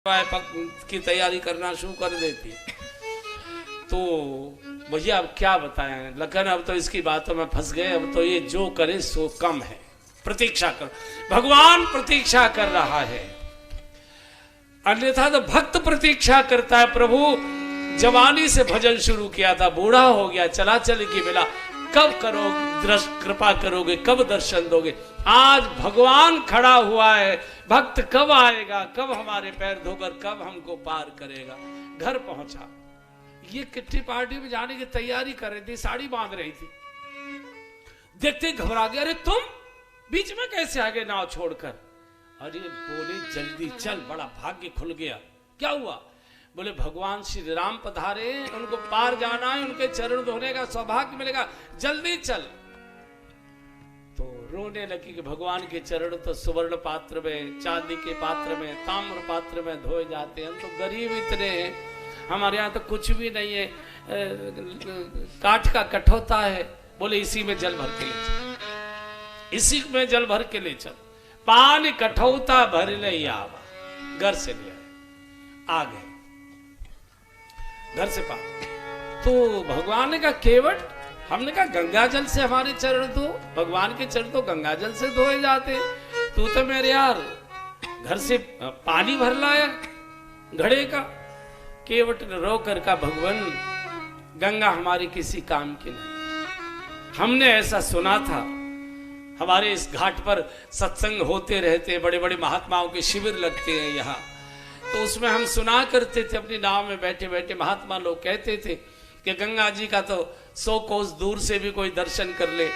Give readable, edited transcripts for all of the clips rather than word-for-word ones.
की तैयारी करना शुरू कर देती। तो भैया अब क्या बताएं लखन, अब तो इसकी बातों में फंस गए। अब तो ये जो करे सो कम है। प्रतीक्षा कर, भगवान प्रतीक्षा कर रहा है, अन्यथा तो भक्त प्रतीक्षा करता है। प्रभु जवानी से भजन शुरू किया था, बूढ़ा हो गया, चला चल की मिला, कब करो कृपा करोगे, कब दर्शन दोगे। आज भगवान खड़ा हुआ है, भक्त कब आएगा, कब हमारे पैर धोकर, कब हमको पार करेगा। घर पहुंचा, ये किट्टी पार्टी में जाने की तैयारी कर रही थी, साड़ी बांध रही थी, देखते घबरा गया। अरे तुम बीच में कैसे आ गए नाव छोड़कर? अरे बोले जल्दी चल, बड़ा भाग्य खुल गया। क्या हुआ? बोले भगवान श्री राम पधारे, उनको पार जाना है, उनके चरण धोने का सौभाग्य मिलेगा, जल्दी चल। तो रोने लगी कि भगवान के चरण तो सुवर्ण पात्र में, चांदी के पात्र में, ताम्र पात्र में धोए जाते हैं। हम तो गरीब इतने हैं, हमारे यहाँ तो कुछ भी नहीं है, काठ का कठौता है। बोले इसी में जल भर के ले चल, इसी में जल भर के ले चल। पानी कठौता भर ले आवा, घर से ले आए, आ गए घर से पानी। तो भगवान ने कहा केवट, हमने कहा गंगा जल से हमारे चरण धो, भगवान के चरण तो गंगा जल से धोए जाते, तू तो मेरे यार घर से पानी भर लाया घड़े का। केवट ने रो कर कहा भगवान गंगा हमारी किसी काम की नहीं, हमने ऐसा सुना था, हमारे इस घाट पर सत्संग होते रहते, बड़े बड़े महात्माओं के शिविर लगते हैं यहाँ, तो उसमें हम सुना करते थे, अपनी नाव में बैठे बैठे महात्मा लोग कहते थे कि गंगा जी का तो 100 कोस दूर से भी कोई दर्शन कर ले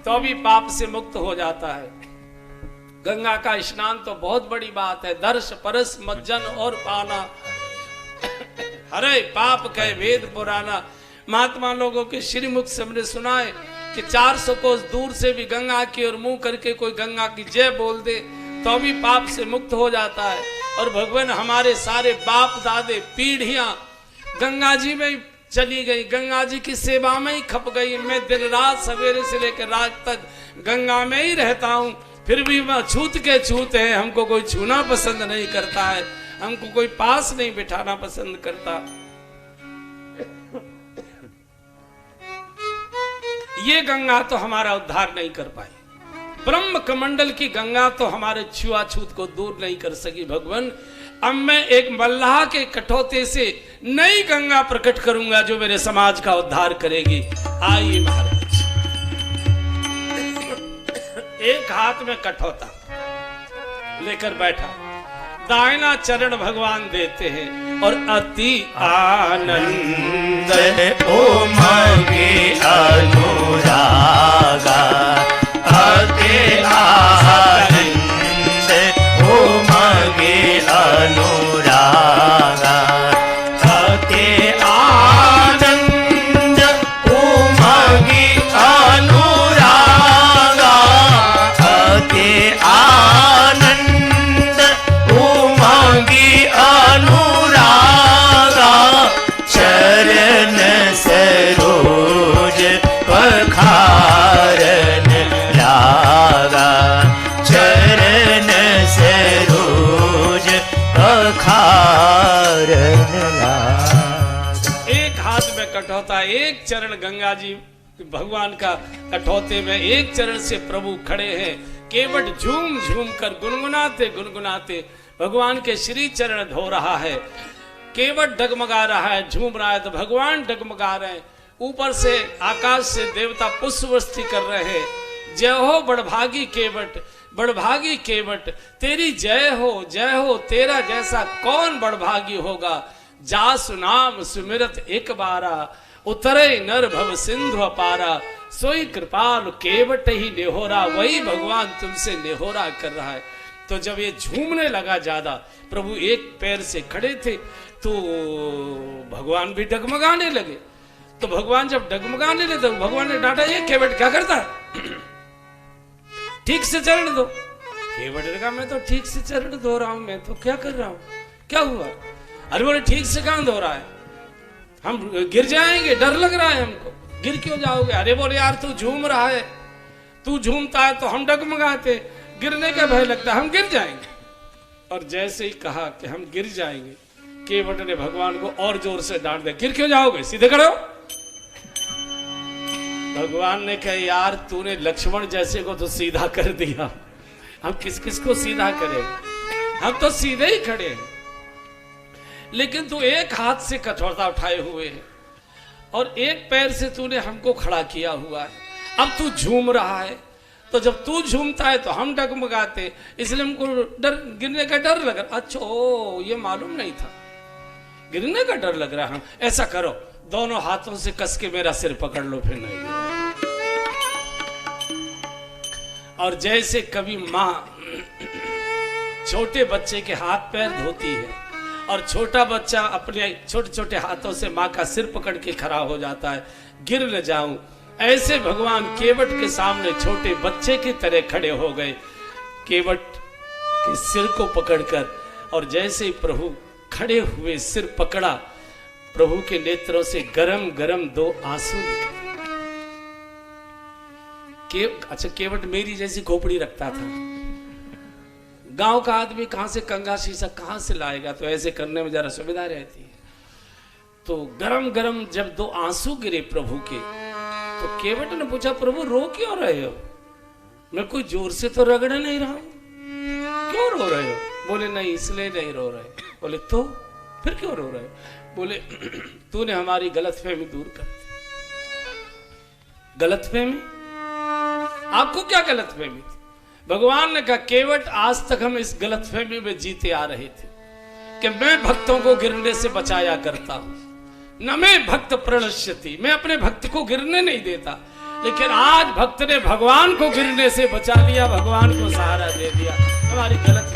तो भी पाप से मुक्त हो जाता है। गंगा का स्नान तो बहुत बड़ी बात है, दर्श परस मज्जन और पाना, हरे पाप कहे वेद पुराना। महात्मा लोगों के श्रीमुख से हमने सुना है कि 400 कोस दूर से भी गंगा की ओर मुंह करके कोई गंगा की जय बोल दे तो भी पाप से मुक्त हो जाता है। और भगवान हमारे सारे बाप दादे पीढ़ियां गंगा जी में चली गई, गंगा जी की सेवा में ही खप गई। मैं दिन रात सवेरे से लेकर रात तक गंगा में ही रहता हूँ, फिर भी वह छूत के छूत है, हमको कोई छूना पसंद नहीं करता है, हमको कोई पास नहीं बिठाना पसंद करता। ये गंगा तो हमारा उद्धार नहीं कर पाई, ब्रह्म कमंडल की गंगा तो हमारे छुआछूत को दूर नहीं कर सकी। भगवान अब मैं एक मल्लाह के कठौते से नई गंगा प्रकट करूंगा जो मेरे समाज का उद्धार करेगी। आइए महाराज, एक हाथ में कठौता लेकर बैठा, दाहिना चरण भगवान देते हैं और अति आनंद ओ मगे अनुरागा, अति आनंद ओ मगे अनुरागा, अति आनंद ओ मगे अनुरागा, अति आनंद ओ मगे अनुरागा, चरण सरोज पखारन लागा, चरण सरोज पखारन लागा। एक हाथ में कठौता, एक चरण गंगा जी भगवान का कठौते में, एक चरण से प्रभु खड़े हैं। केवट झूम झूम कर गुनगुनाते गुनगुनाते भगवान के श्री चरण धो रहा है। केवट डगमगा रहा है, झूम रहा है, तो भगवान डगमगा रहे हैं। ऊपर से आकाश से देवता पुष्पवृष्टि कर रहे हैं। जय हो बड़भागी केवट, बड़भागी केवट, तेरी जय हो, तेरा जैसा कौन बड़भागी होगा। जासु नाम सुमिरत एक बारा, उतरे नर भव सिंधु अपारा, सोई कृपाल केवट ही नेहोरा। वही भगवान तुमसे नेहोरा कर रहा है। तो जब ये झूमने लगा ज्यादा, प्रभु एक पैर से खड़े थे तो भगवान भी डगमगाने लगे। तो भगवान जब डगमगाने लगे तो भगवान ने डांटा, ये केवट क्या करता है, ठीक से चरण दो। केवट ने कहा मैं तो ठीक से चरण धो रहा हूं, मैं तो क्या कर रहा हूं, क्या हुआ? अरे बोले ठीक से कहां धो रहा है, हम गिर जाएंगे, डर लग रहा है हमको। गिर क्यों जाओगे? अरे बोले यार तू झूम रहा है, तू झूमता है तो हम डगमगाते, गिरने का भय लगता है, हम गिर जाएंगे। और जैसे ही कहा कि हम गिर जाएंगे, केवट ने भगवान को और जोर से डांट दिया, गिर क्यों जाओगे, सीधे खड़े हो। भगवान ने कहा यार तूने लक्ष्मण जैसे को तो सीधा कर दिया, हम किस किस को सीधा करें, हम तो सीधे ही खड़े हैं, लेकिन तू एक हाथ से कठोरता उठाए हुए है और एक पैर से तूने हमको खड़ा किया हुआ है, अब तू झूम रहा है, तो जब तू झूमता है तो हम डगमगाते, इसलिए हमको डर, गिरने का डर लग रहा। अच्छा ओ ये मालूम नहीं था, गिरने का डर लग रहा है। हम ऐसा करो दोनों हाथों से कस के मेरा सिर पकड़ लो, फिर नहीं गिरो। और जैसे कभी माँ छोटे बच्चे के हाथ पैर धोती है और छोटा बच्चा अपने छोटे छोटे हाथों से माँ का सिर पकड़ के खड़ा हो जाता है, गिर न जाऊं, ऐसे भगवान केवट के सामने छोटे बच्चे की तरह खड़े हो गए, केवट के सिर को पकड़कर। और जैसे ही प्रभु खड़े हुए, सिर पकड़ा, प्रभु के नेत्रों से गरम गरम 2 आंसू निकले। अच्छा केवट मेरी जैसी खोपड़ी रखता था, गांव का आदमी कहां से कंगा शीशा कहां से लाएगा, तो ऐसे करने में जरा सुविधा रहती है। तो गरम गरम जब 2 आंसू गिरे प्रभु के, तो केवट ने पूछा प्रभु रो क्यों रहे हो, मैं कोई जोर से तो रगड़ नहीं रहा हूं, क्यों रो रहे हो। बोले नहीं इसलिए नहीं रो रहे। बोले तो फिर क्यों रो रहे हो। बोले तूने हमारी गलतफहमी दूर कर दी। गलतफहमी, आपको क्या गलतफहमी थी। भगवान ने कहा केवट आज तक हम इस गलतफहमी में जीते आ रहे थे कि मैं भक्तों को गिरने से बचाया करता हूं, न मैं भक्त प्रणश्यति, मैं अपने भक्त को गिरने नहीं देता, लेकिन आज भक्त ने भगवान को गिरने से बचा लिया, भगवान को सहारा दे दिया। हमारी गलत